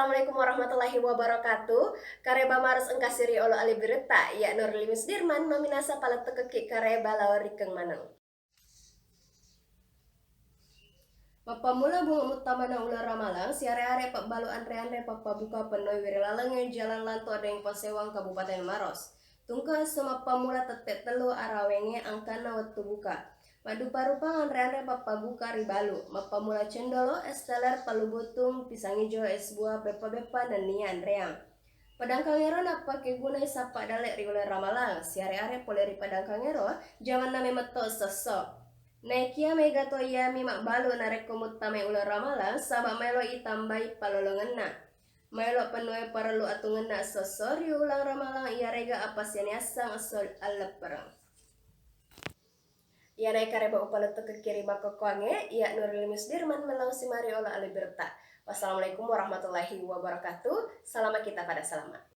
Assalamualaikum warahmatullahi wabarakatuh. Kareba Maros engkasiri olo ali berita ya Nur Limis Dirman meminasa palat tekeki kareba lawarikeng maneng. Mapamula bunga mutamana ular ramalang siare-are pak balu andre-andre pabuka penoi wirilalenge jalan lanto ada yang pasewang Kabupaten Maros. Tungka semapamula tetek telu arawenge angkana waktu buka. Madu parupa andre-andre papabuka ribalu. Mapamula cendolo esteler palubutung pisang hijau es buah bepa-bepa dan nian reang. Padang kangero napa kegunai sapa dalek riuler ramalang siare-are poleri padang kangero jaman name meto sosok. Naikia mega toya mimak balu narek komut tame ular ramalang sabak melo itambai palolongenna. Melo penuhe paralu atungenna sosori ulang ramalang ia rega apa sianiasang asol aleperang. Ia naik kareba upaletu ke kiri maka koange ia Nurul Misdirman melau simari olah aliberta. Wassalamualaikum warahmatullahi wabarakatuh. Selamat kita pada selamat.